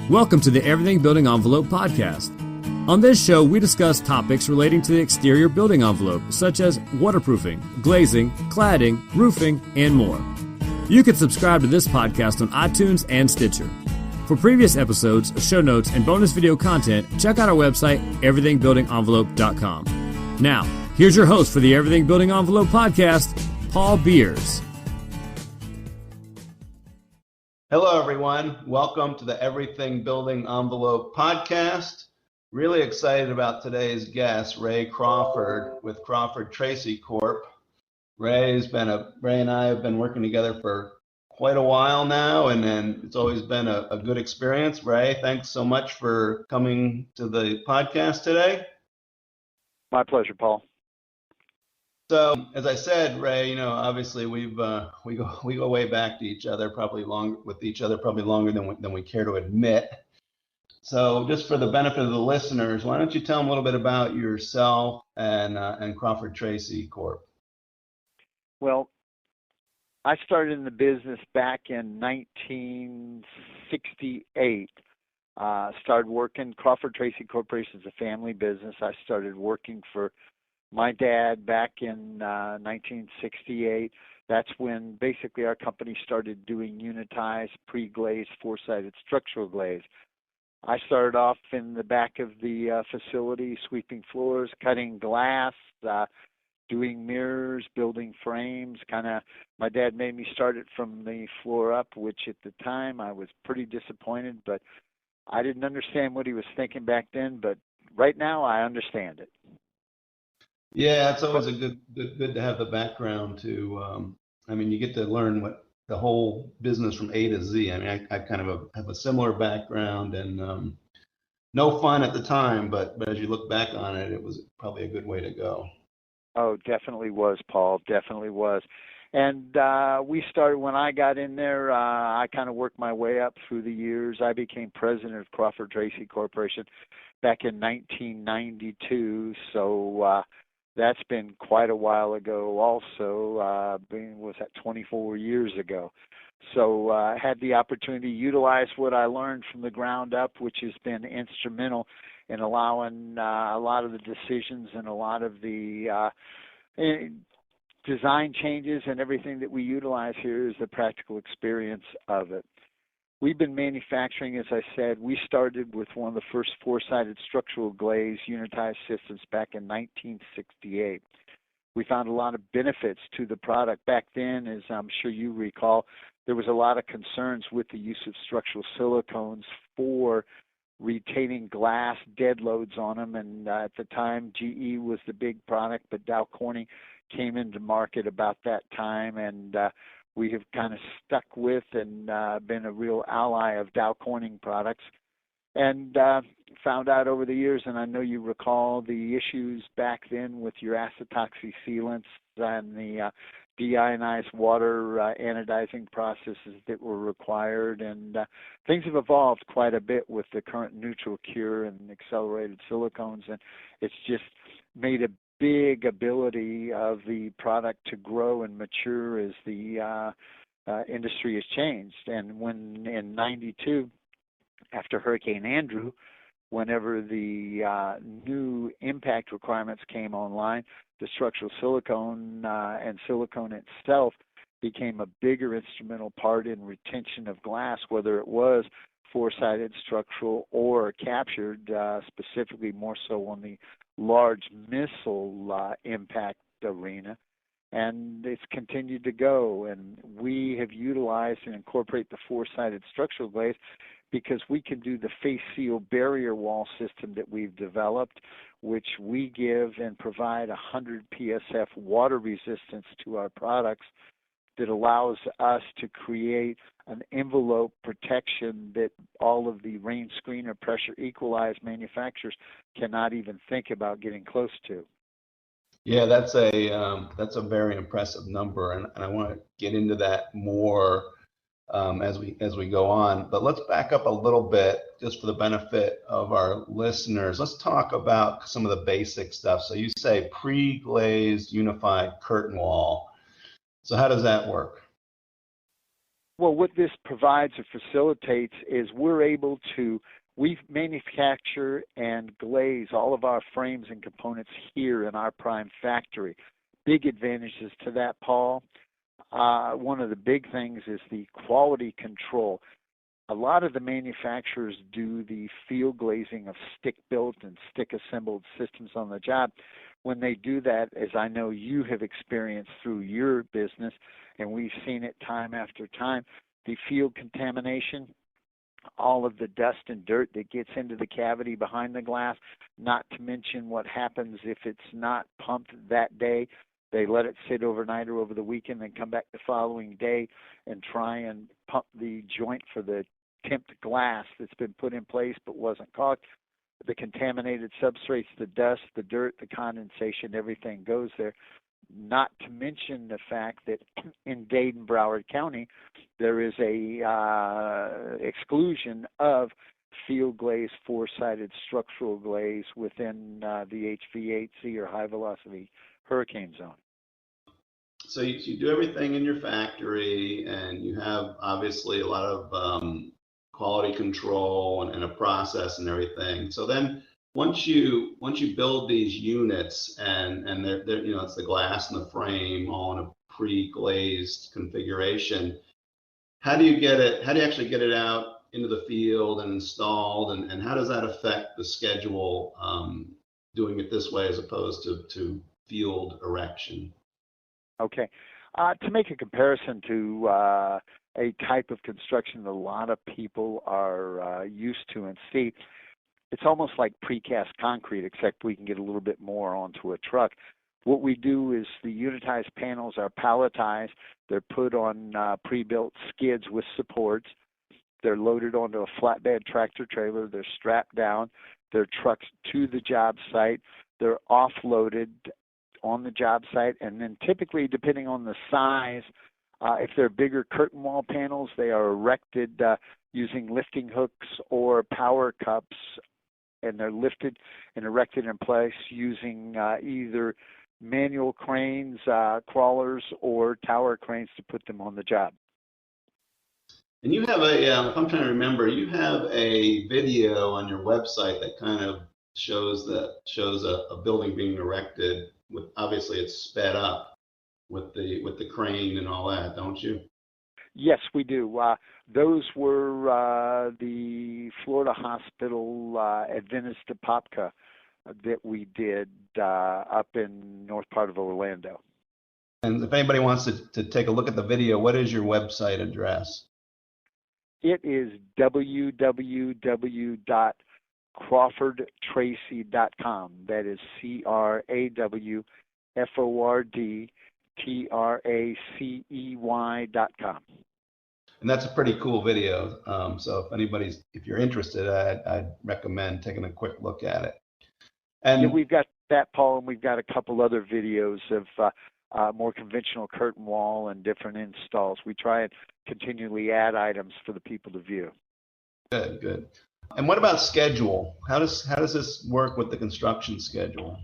Welcome to the Everything Building Envelope podcast. On this show, we discuss topics relating to the exterior building envelope, such as waterproofing, glazing, cladding, roofing, and more. You can subscribe to this podcast on iTunes and Stitcher. For previous episodes, show notes, and bonus video content, check out our website, everythingbuildingenvelope.com. Now, here's your host for the Everything Building Envelope podcast, Paul Beers. Hello, everyone. Welcome to the Everything Building Envelope podcast. Really excited about today's guest, Ray Crawford with Crawford Tracy Corp. Ray and I have been working together for quite a while now, and it's always been a good experience. Ray, thanks so much for coming to the podcast today. My pleasure, Paul. So, as I said, Ray, obviously we go way back to each other, probably longer than we care to admit. So, just for the benefit of the listeners, why don't you tell them a little bit about yourself and Crawford Tracy Corp? Well, I started in the business back in 1968. Started working. Crawford Tracy Corporation is a family business. I started working for my dad back in 1968. That's when basically our company started doing unitized, pre-glazed, four-sided structural glaze. I started off in the back of the facility, sweeping floors, cutting glass, doing mirrors, building frames. My dad made me start it from the floor up, which at the time I was pretty disappointed, but I didn't understand what he was thinking back then, but right now I understand it. Yeah, it's always good to have the background to, you get to learn what the whole business from A to Z. I kind of have a similar background, and no fun at the time, but as you look back on it, it was probably a good way to go. Oh, definitely was, Paul, definitely was. And we started, when I got in there, I kind of worked my way up through the years. I became president of Crawford Tracy Corporation back in 1992, so that's been quite a while ago also. Was that 24 years ago? So I had the opportunity to utilize what I learned from the ground up, which has been instrumental in allowing a lot of the decisions and a lot of the design changes and everything that we utilize here is the practical experience of it. We've been manufacturing, as I said, we started with one of the first four-sided structural glaze unitized systems back in 1968. We found a lot of benefits to the product. Back then, as I'm sure you recall, there was a lot of concerns with the use of structural silicones for retaining glass dead loads on them. And at the time, GE was the big product, but Dow Corning came into market about that time, and we have kind of stuck with and been a real ally of Dow Corning products, and found out over the years, and I know you recall the issues back then with your acetoxy sealants and the deionized water anodizing processes that were required, and things have evolved quite a bit with the current neutral cure and accelerated silicones, and it's just made a big ability of the product to grow and mature as the industry has changed. And when in 92, after Hurricane Andrew, whenever the new impact requirements came online, the structural silicone and silicone itself became a bigger instrumental part in retention of glass, whether it was four-sided structural or captured, specifically more so on the large missile impact arena. And it's continued to go. And we have utilized and incorporate the four-sided structural glaze because we can do the face seal barrier wall system that we've developed, which we give and provide 100 PSF water resistance to our products that allows us to create an envelope protection that all of the rain screen or pressure equalized manufacturers cannot even think about getting close to. Yeah, that's a very impressive number, and I want to get into that more as we go on. But let's back up a little bit just for the benefit of our listeners. Let's talk about some of the basic stuff. So you say pre-glazed unified curtain wall. So how does that work? Well, what this provides or facilitates is we manufacture and glaze all of our frames and components here in our prime factory. Big advantages to that, Paul. One of the big things is the quality control. A lot of the manufacturers do the field glazing of stick-built and stick-assembled systems on the job. When they do that, as I know you have experienced through your business, and we've seen it time after time, the field contamination, all of the dust and dirt that gets into the cavity behind the glass, not to mention what happens if it's not pumped that day. They let it sit overnight or over the weekend and come back the following day and try and pump the joint for the temped glass that's been put in place but wasn't caulked. The contaminated substrates, the dust, the dirt, the condensation, everything goes there. Not to mention the fact that in Dade, Broward County, there is a exclusion of field glaze, four-sided structural glaze within the HVAC or high velocity hurricane zone. So you do everything in your factory, and you have obviously a lot of quality control and a process and everything. So then once you build these units and they're it's the glass and the frame all in a pre-glazed configuration, how do you actually get it out into the field and installed, and how does that affect the schedule, doing it this way as opposed to field erection? Okay. To make a comparison to a type of construction that a lot of people are used to and see, it's almost like precast concrete, except we can get a little bit more onto a truck. What we do is the unitized panels are palletized. They're put on pre-built skids with supports. They're loaded onto a flatbed tractor trailer. They're strapped down. They're trucked to the job site. They're offloaded on the job site, and then typically, depending on the size, if they're bigger curtain wall panels, they are erected using lifting hooks or power cups, and they're lifted and erected in place using either manual cranes, crawlers, or tower cranes to put them on the job. And you have if I'm trying to remember, you have a video on your website that kind of shows a building being erected. With obviously it's sped up with the crane and all that, don't you? Yes, we do. Those were the Florida Hospital Adventist Apopka that we did up in north part of Orlando. And if anybody wants to take a look at the video, what is your website address? It is www.crawfordtracy.com. That is CrawfordTracy.com. And that's a pretty cool video. So if you're interested, I'd recommend taking a quick look at it. And yeah, we've got that, Paul, and we've got a couple other videos of more conventional curtain wall and different installs. We try and continually add items for the people to view. Good. And what about schedule? How does this work with the construction schedule?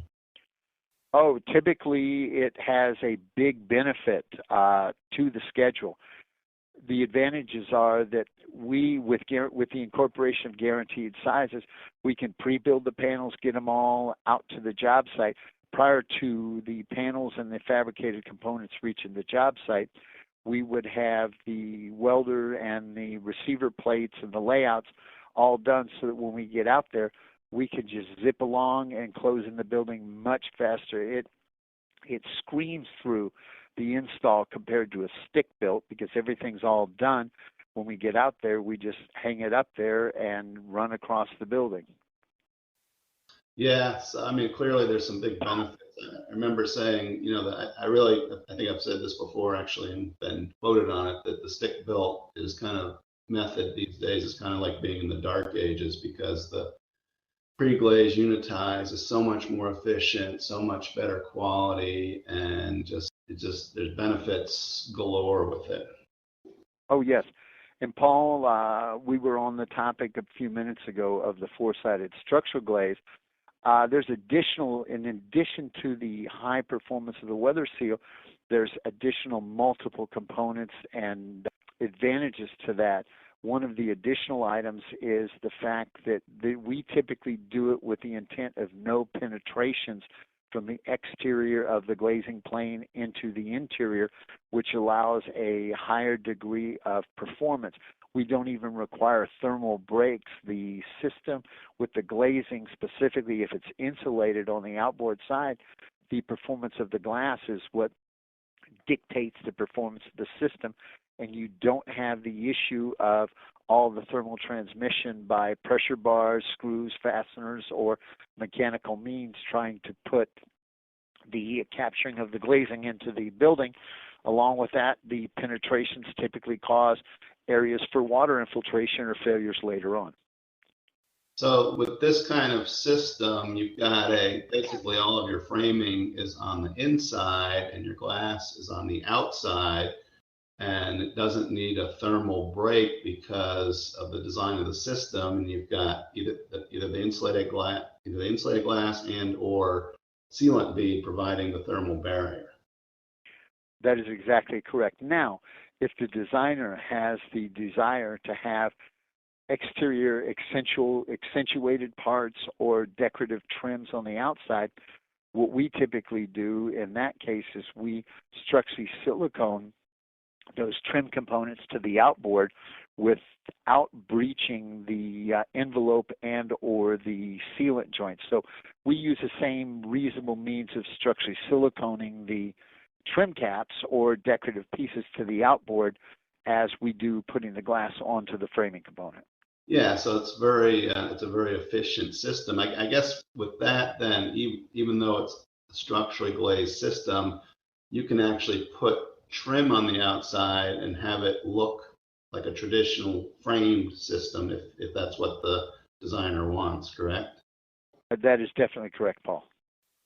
Oh, typically it has a big benefit to the schedule. The advantages are that we, with the incorporation of guaranteed sizes, we can pre-build the panels, get them all out to the job site prior to the panels and the fabricated components reaching the job site. We would have the welder and the receiver plates and the layouts all done so that when we get out there, we can just zip along and close in the building much faster. It screams through the install compared to a stick built because everything's all done. When we get out there, we just hang it up there and run across the building. Yeah, so, I mean, clearly there's some big benefits. I remember saying, that I think I've said this before actually and been quoted on it, that the stick built is kind of method these days is kind of like being in the dark ages, because the pre-glazed unitized is so much more efficient, so much better quality, and there's benefits galore with it. Oh, yes. And Paul, we were on the topic a few minutes ago of the four-sided structural glaze. There's in addition to the high performance of the weather seal, there's additional multiple components and advantages to that. One of the additional items is the fact that we typically do it with the intent of no penetrations from the exterior of the glazing plane into the interior, which allows a higher degree of performance. We don't even require thermal breaks. The system with the glazing, specifically if it's insulated on the outboard side, the performance of the glass is what dictates the performance of the system, and you don't have the issue of all the thermal transmission by pressure bars, screws, fasteners, or mechanical means trying to put the capturing of the glazing into the building. Along with that, the penetrations typically cause areas for water infiltration or failures later on. So with this kind of system, you've got basically all of your framing is on the inside and your glass is on the outside, and it doesn't need a thermal break because of the design of the system. And you've got either the insulated glass and or sealant bead providing the thermal barrier. That is exactly correct. Now, if the designer has the desire to have exterior accentuated parts or decorative trims on the outside, what we typically do in that case is we structurally silicone those trim components to the outboard without breaching the envelope and or the sealant joints. So we use the same reasonable means of structurally siliconing the trim caps or decorative pieces to the outboard as we do putting the glass onto the framing component. Yeah, so it's a very efficient system. I guess with that, then even though it's a structurally glazed system, you can actually put trim on the outside and have it look like a traditional framed system if that's what the designer wants, correct? That is definitely correct, Paul.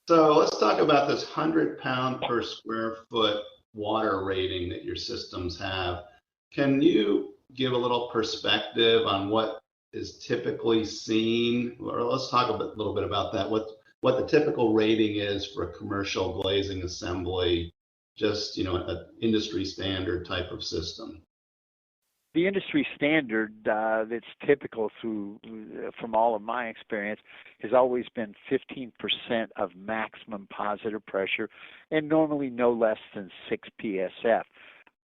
So let's talk about this 100-pound per square foot water rating that your systems have. Can you give a little perspective on what is typically seen, or let's talk a little bit about that, what the typical rating is for a commercial glazing assembly, just an industry standard type of system? The industry standard that's typical from all of my experience has always been 15% of maximum positive pressure and normally no less than 6 psf.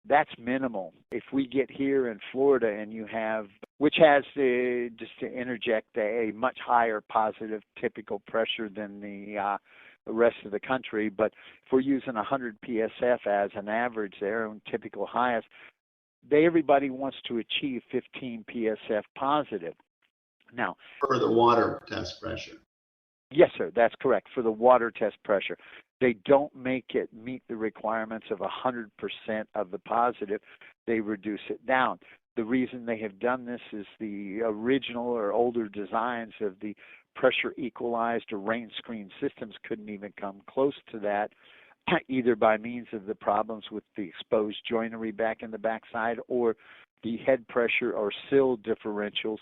That's minimal. If we get here in Florida and you have, which has, just to interject, a much higher positive typical pressure than the rest of the country, but if we're using 100 psf as an average there and typical highest, everybody wants to achieve 15 psf positive. Now, for the water test pressure. Yes, sir, that's correct, for the water test pressure. They don't make it meet the requirements of 100% of the positive. They reduce it down. The reason they have done this is the original or older designs of the pressure equalized or rain screen systems couldn't even come close to that, either by means of the problems with the exposed joinery back in the backside or the head pressure or sill differentials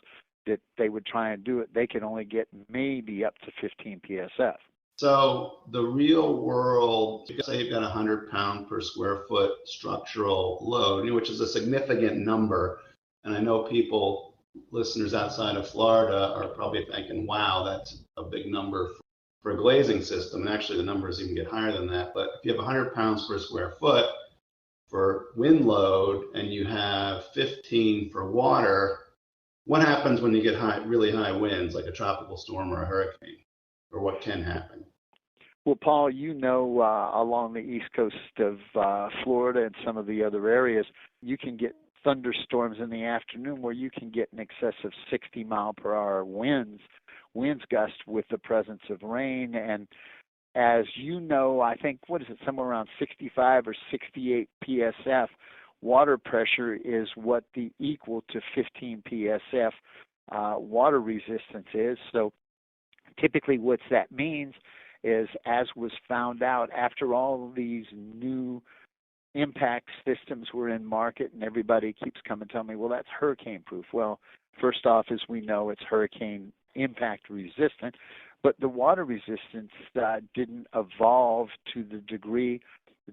that they would try and do it. They could only get maybe up to 15 psf. So the real world, say you've got 100-pound per square foot structural load, which is a significant number. And I know listeners outside of Florida are probably thinking, wow, that's a big number for a glazing system. And actually the numbers even get higher than that. But if you have 100 pounds per square foot for wind load and you have 15 for water, what happens when you get really high winds, like a tropical storm or a hurricane? Or what can happen? Well, Paul, along the east coast of Florida and some of the other areas, you can get thunderstorms in the afternoon where you can get in excess of 60-mile-per-hour winds gust with the presence of rain. And as you know, I think, somewhere around 65 or 68 psf, water pressure is what the equal to 15 psf water resistance is. So typically what that means is, as was found out after all of these new impact systems were in market, and everybody keeps coming to tell me, well, that's hurricane proof. Well, first off, as we know, it's hurricane impact resistant, but the water resistance didn't evolve to the degree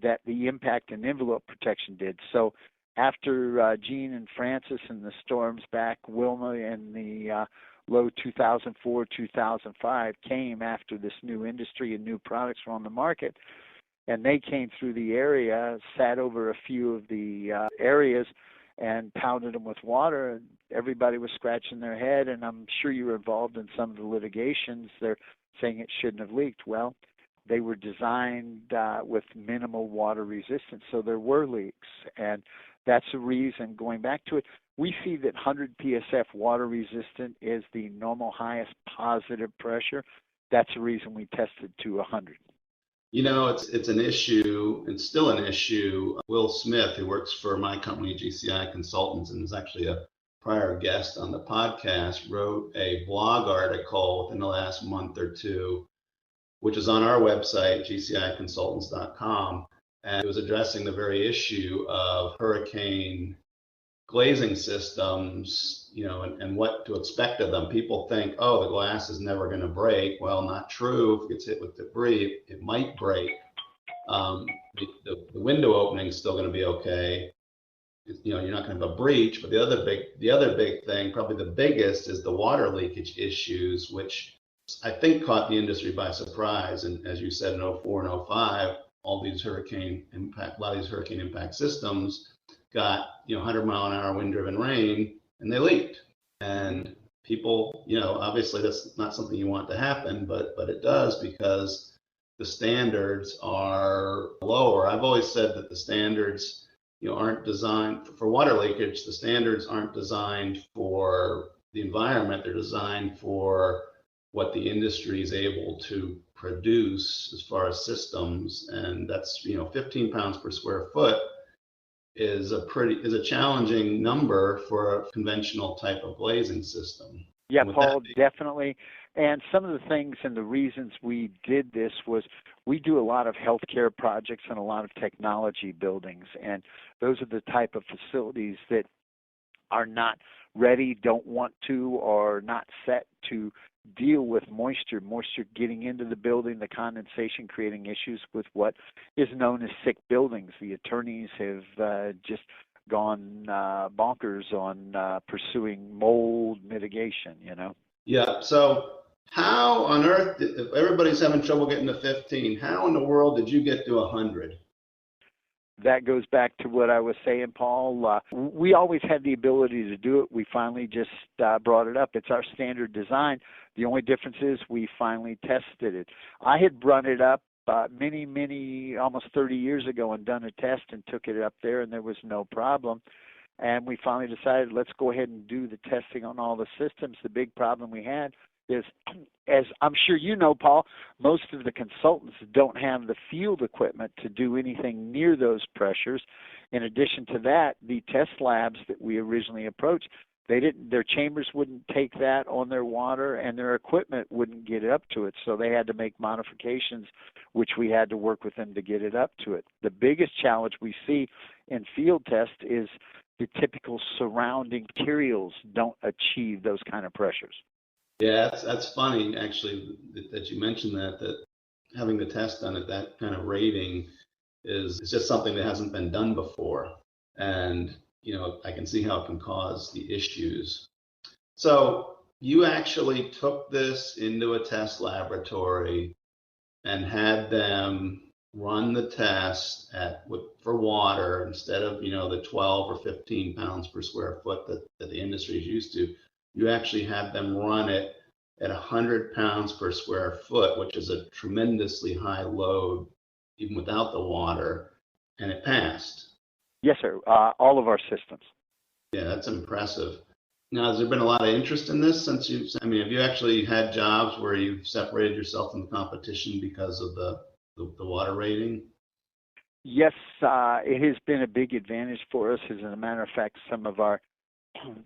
that the impact and envelope protection did. So after Gene and Francis and the storms back, Wilma and the low 2004, 2005 came after this new industry and new products were on the market. And they came through the area, sat over a few of the areas and pounded them with water. And everybody was scratching their head. And I'm sure you were involved in some of the litigations. They're saying it shouldn't have leaked. Well, they were designed with minimal water resistance, so there were leaks. And that's the reason, going back to it, we see that 100 PSF water resistant is the normal highest positive pressure. That's the reason we tested to 100. You know, it's an issue. It's still an issue. Will Smith, who works for my company, GCI Consultants, and is actually a prior guest on the podcast, wrote a blog article within the last month or two, which is on our website, gciconsultants.com, and it was addressing the very issue of hurricane glazing systems, you know, and what to expect of them. People think, oh, the glass is never going to break. Well, not true. If it gets hit with debris, it might break. The window opening is still going to be okay. You know, you're not going to have a breach. But the other big thing, probably the biggest, is the water leakage issues, which I think caught the industry by surprise. And as you said, in 04 and 05, a lot of these hurricane impact systems got, 100-mile-an-hour wind-driven rain, and they leaked. And people, obviously that's not something you want to happen, but it does, because the standards are lower. I've always said that the standards, aren't designed for water leakage. The standards aren't designed for the environment. They're designed for what the industry is able to produce as far as systems. And that's, 15 pounds per square foot is a challenging number for a conventional type of glazing system. Yeah, Paul, definitely. And some of the things and the reasons we did this was we do a lot of healthcare projects and a lot of technology buildings, and those are the type of facilities that are not ready, don't want to, or not set to deal with moisture getting into the building, the condensation creating issues with what is known as sick buildings. The attorneys have just gone bonkers on pursuing mold mitigation, Yeah, so how on earth, if everybody's having trouble getting to 15, how in the world did you get to 100? That goes back to what I was saying, Paul. We always had the ability to do it. We finally just brought it up. It's our standard design. The only difference is we finally tested it. I had brought it up many, almost 30 years ago and done a test and took it up there, and there was no problem. And we finally decided, let's go ahead and do the testing on all the systems. The big problem we had is, as I'm sure you know, Paul, most of the consultants don't have the field equipment to do anything near those pressures. In addition to that, the test labs that we originally approached, their chambers wouldn't take that on their water, and their equipment wouldn't get up to it. So they had to make modifications, which we had to work with them to get it up to it. The biggest challenge we see in field test is the typical surrounding materials don't achieve those kind of pressures. Yeah, that's funny, actually, that you mentioned that having the test done at that kind of rating is just something that hasn't been done before. And, I can see how it can cause the issues. So you actually took this into a test laboratory and had them run the test for water instead of, the 12 or 15 pounds per square foot that the industry is used to. You actually had them run it at 100 pounds per square foot, which is a tremendously high load, even without the water, and it passed. Yes, sir. All of our systems. Yeah, that's impressive. Now, has there been a lot of interest in this since have you actually had jobs where you've separated yourself from the competition because of the water rating? Yes, it has been a big advantage for us. As a matter of fact, some of our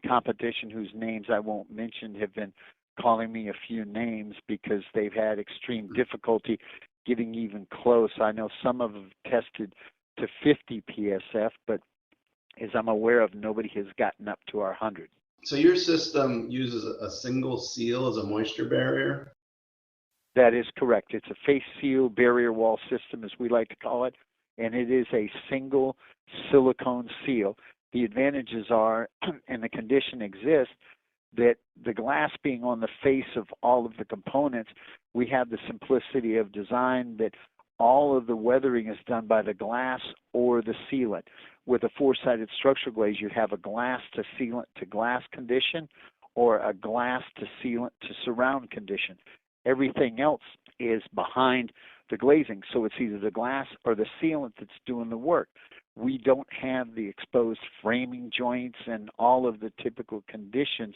competition, whose names I won't mention, have been calling me a few names because they've had extreme difficulty getting even close. I know some have tested to 50 PSF, but as I'm aware of, nobody has gotten up to our 100. So your system uses a single seal as a moisture barrier? That is correct. It's a face seal barrier wall system, as we like to call it, and it is a single silicone seal. The advantages are, and the condition exists, that the glass being on the face of all of the components, we have the simplicity of design that all of the weathering is done by the glass or the sealant. With a four-sided structural glaze, you have a glass to sealant to glass condition or a glass to sealant to surround condition. Everything else is behind the glazing, so it's either the glass or the sealant that's doing the work. We don't have the exposed framing joints and all of the typical conditions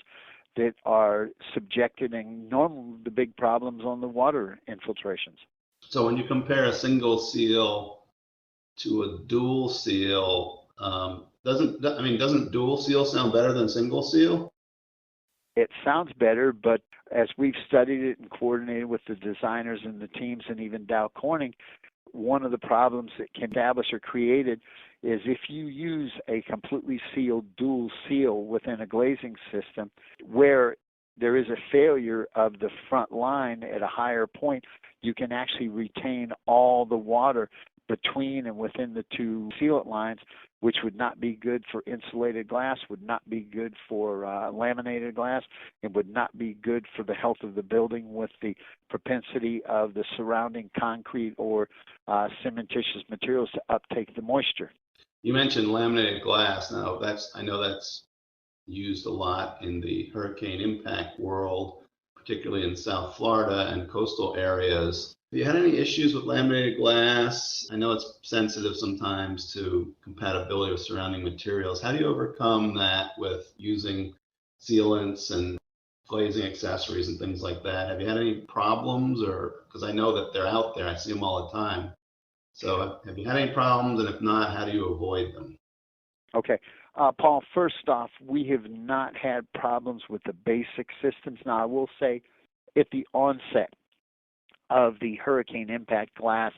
that are subjected and normal the big problems on the water infiltrations. So when you compare a single seal to a dual seal, doesn't dual seal sound better than single seal? It sounds better, but as we've studied it and coordinated with the designers and the teams and even Dow Corning, one of the problems that can establish or created is if you use a completely sealed dual seal within a glazing system where there is a failure of the front line at a higher point, you can actually retain all the water between and within the two sealant lines, which would not be good for insulated glass, would not be good for laminated glass, and would not be good for the health of the building with the propensity of the surrounding concrete or cementitious materials to uptake the moisture. You mentioned laminated glass. Now, I know that's used a lot in the hurricane impact world, particularly in South Florida and coastal areas. Have you had any issues with laminated glass? I know it's sensitive sometimes to compatibility with surrounding materials. How do you overcome that with using sealants and glazing accessories and things like that? Have you had any problems? Or because I know that they're out there, I see them all the time. So have you had any problems? And if not, how do you avoid them? Okay. Paul, first off, we have not had problems with the basic systems. Now, I will say at the onset of the hurricane impact glass,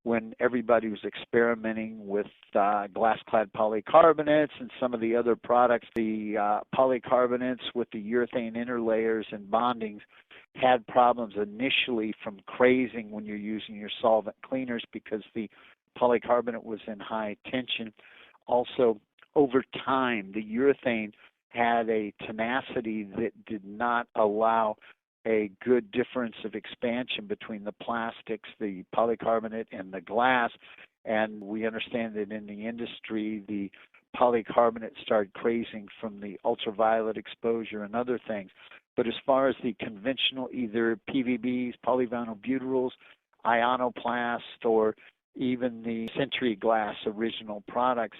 when everybody was experimenting with glass-clad polycarbonates and some of the other products, the polycarbonates with the urethane interlayers and bondings had problems initially from crazing when you're using your solvent cleaners because the polycarbonate was in high tension. Also, over time, the urethane had a tenacity that did not allow a good difference of expansion between the plastics, the polycarbonate, and the glass. And we understand that in the industry, the polycarbonate started crazing from the ultraviolet exposure and other things. But as far as the conventional, either PVBs, polyvinyl butyls, ionoplast, or even the Century Glass original products,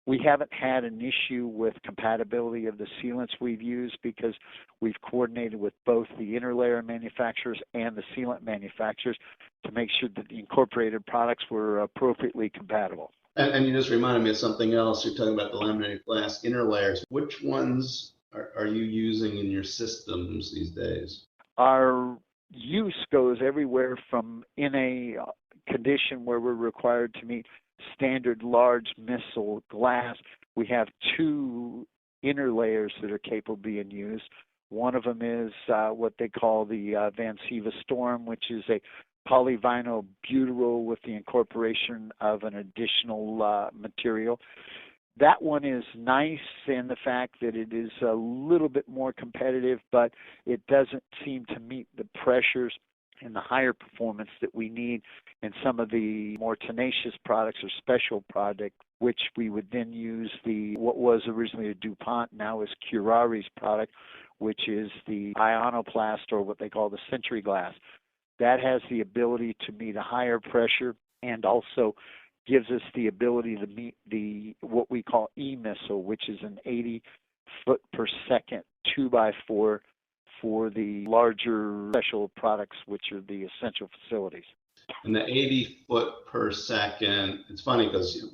we haven't had an issue with compatibility of the sealants we've used because we've coordinated with both the interlayer manufacturers and the sealant manufacturers to make sure that the incorporated products were appropriately compatible. And you just reminded me of something else. You're talking about the laminated glass interlayers. Which ones are you using in your systems these days? Our use goes everywhere from in a condition where we're required to meet standard large missile glass. We have two interlayers that are capable of being used. One of them is what they call the Van Siva Storm, which is a polyvinyl butyl with the incorporation of an additional material. That one is nice in the fact that it is a little bit more competitive, but it doesn't seem to meet the pressures and the higher performance that we need in some of the more tenacious products or special product, which we would then use what was originally a DuPont, now is Curari's product, which is the ionoplast or what they call the Century Glass. That has the ability to meet a higher pressure and also gives us the ability to meet what we call E-missile, which is an 80 foot per second 2x4 for the larger special products, which are the essential facilities. And the 80 foot per second, it's funny because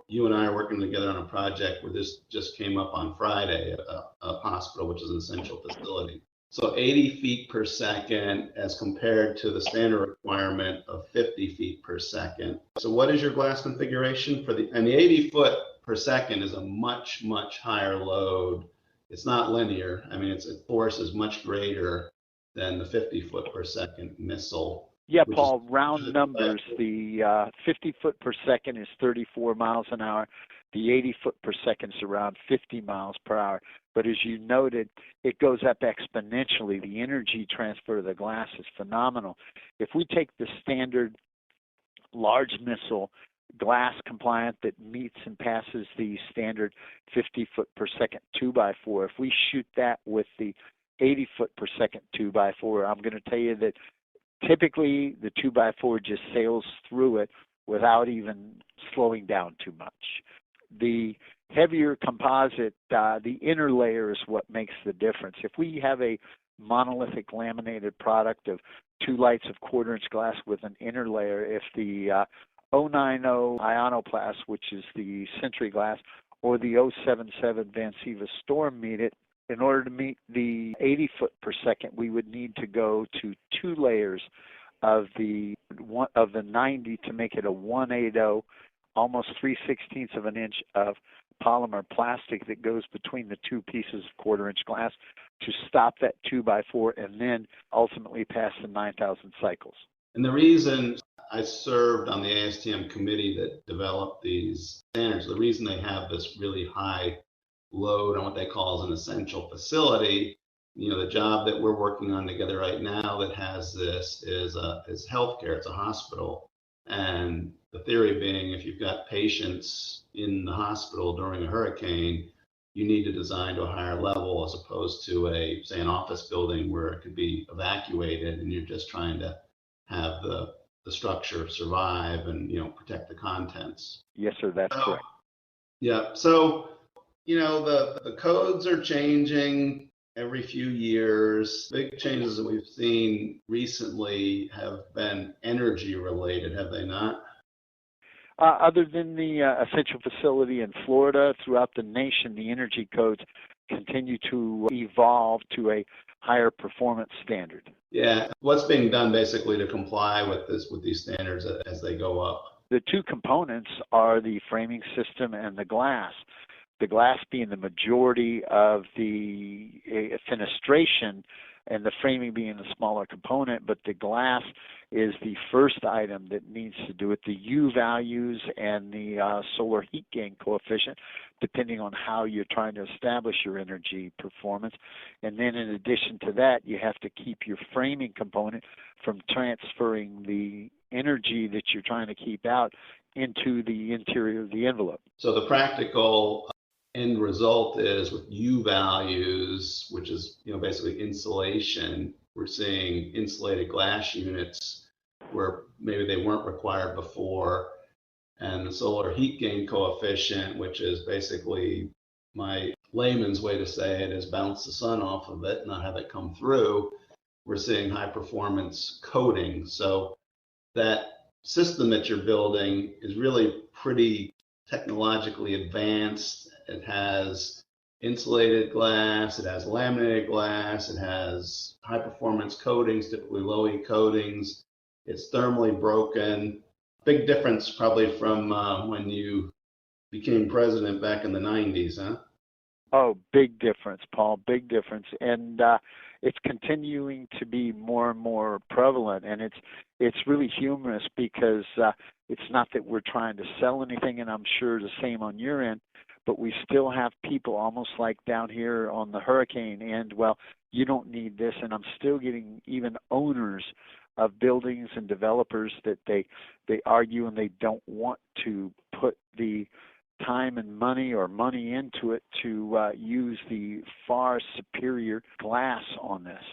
you and I are working together on a project where this just came up on Friday at a hospital, which is an essential facility. So 80 feet per second as compared to the standard requirement of 50 feet per second. So what is your glass configuration for and the 80 foot per second is a much, much higher load. It's not linear. I mean, its force is much greater than the 50 foot per second missile. Yeah, Paul, round numbers. The 50 foot per second is 34 miles an hour. The 80 foot per second is around 50 miles per hour. But as you noted, it goes up exponentially. The energy transfer of the glass is phenomenal. If we take the standard large missile glass compliant that meets and passes the standard 50 foot per second 2x4, if we shoot that with the 80 foot per second 2x4, I'm going to tell you that typically the 2x4 just sails through it without even slowing down too much. The heavier composite, the inner layer is what makes the difference. If we have a monolithic laminated product of 2 lights of quarter-inch glass with an inner layer, if the 090 Ionoplast, which is the Century glass, or the 077 Vancouver Storm meet it, in order to meet the 80 foot per second, we would need to go to 2 layers of the 90 to make it a 180, almost 3/16 of an inch of polymer plastic that goes between the 2 pieces of quarter-inch glass to stop that 2x4 and then ultimately pass the 9,000 cycles. And the reason I served on the ASTM committee that developed these standards, the reason they have this really high load on what they call as an essential facility, the job that we're working on together right now that has this is healthcare. It's a hospital. And the theory being, if you've got patients in the hospital during a hurricane, you need to design to a higher level as opposed to say an office building where it could be evacuated and you're just trying to have the structure survive and, protect the contents. Yes, sir, that's correct. Yeah. So, the codes are changing every few years. Big changes that we've seen recently have been energy related, have they not? Other than the essential facility in Florida, throughout the nation, the energy codes continue to evolve to a higher performance standard. Yeah. What's being done basically to comply with these standards as they go up? The 2 components are the framing system and the glass. The glass being the majority of the fenestration and the framing being a smaller component, but the glass is the first item that needs to do with the U values and the solar heat gain coefficient, depending on how you're trying to establish your energy performance. And then in addition to that, you have to keep your framing component from transferring the energy that you're trying to keep out into the interior of the envelope. So the practical end result is with U values, which is basically insulation, we're seeing insulated glass units where maybe they weren't required before, and the solar heat gain coefficient, which is basically my layman's way to say it, is bounce the sun off of it, not have it come through. We're seeing high performance coating. So that system that you're building is really pretty technologically advanced. It has insulated glass, it has laminated glass, it has high performance coatings, typically low E coatings. It's thermally broken. Big difference probably from when you became president back in the 90s, huh? Oh, big difference, Paul, big difference. And it's continuing to be more and more prevalent. And it's really humorous because it's not that we're trying to sell anything, and I'm sure the same on your end, but we still have people almost like down here on the hurricane end, well, you don't need this. And I'm still getting even owners of buildings and developers that they argue and they don't want to put the time and money into it to use the far superior glass on this.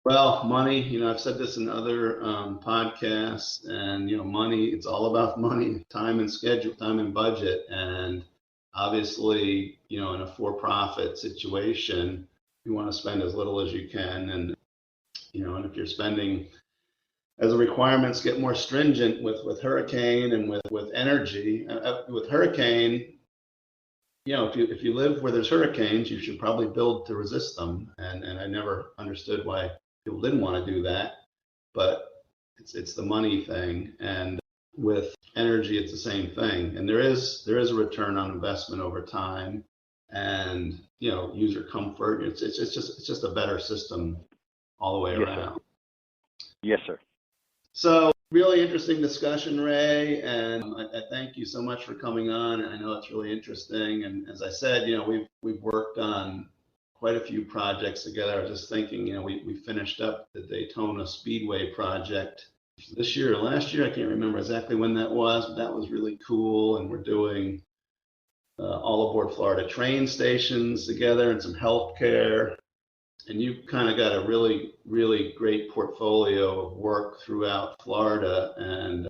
Well, money, I've said this in other podcasts, and, money, it's all about money, time and schedule, time and budget. And obviously, in a for-profit situation, you want to spend as little as you can. And, and if you're spending, as the requirements get more stringent with hurricane and with energy, with hurricane, if you live where there's hurricanes, you should probably build to resist them. And I never understood why people didn't want to do that, but it's the money thing. And with energy, it's the same thing. And there is a return on investment over time, and user comfort. It's just a better system all the way around. Yes, sir. So really interesting discussion, Ray, and I thank you so much for coming on. I know it's really interesting, and as I said, we've worked on quite a few projects together. I was just thinking, we finished up the Daytona Speedway project this year or last year. I can't remember exactly when that was, but that was really cool. And we're doing all aboard Florida train stations together and some healthcare. And you've kind of got a really, really great portfolio of work throughout Florida, and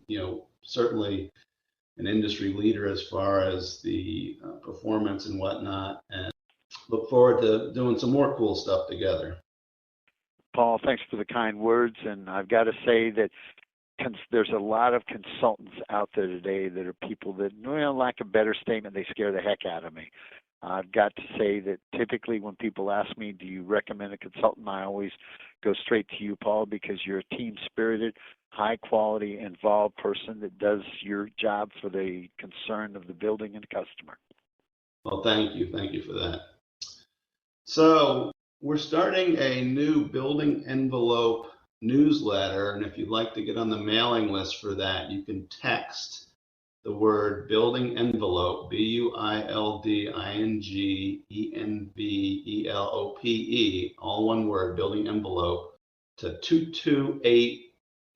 certainly an industry leader as far as the performance and whatnot. And look forward to doing some more cool stuff together. Paul, thanks for the kind words. And I've got to say that there's a lot of consultants out there today that are people that, lack a better statement, they scare the heck out of me. I've got to say that typically when people ask me, do you recommend a consultant, I always go straight to you, Paul, because you're a team-spirited, high-quality, involved person that does your job for the concern of the building and the customer. Well, thank you. Thank you for that. So we're starting a new building envelope newsletter, and if you'd like to get on the mailing list for that, you can text the word building envelope, BUILDINGENVELOPE, all one word, building envelope, to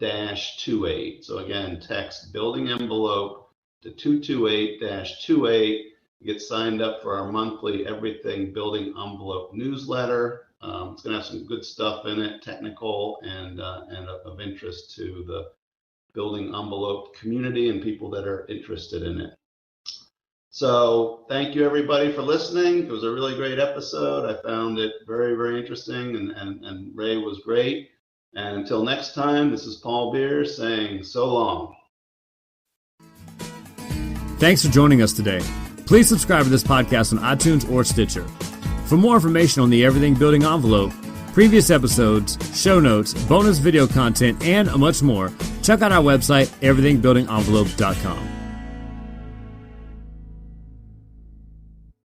228-28. So again, text building envelope to 228-28. Get signed up for our monthly Everything Building Envelope newsletter. It's going to have some good stuff in it, technical and of interest to the building envelope community and people that are interested in it. So thank you everybody for listening. It was a really great episode. I found it very, very interesting, and Ray was great. And until next time, this is Paul Beer saying so long. Thanks for joining us today. Please subscribe to this podcast on iTunes or Stitcher. For more information on the Everything Building Envelope, previous episodes, show notes, bonus video content, and much more, check out our website, everythingbuildingenvelope.com.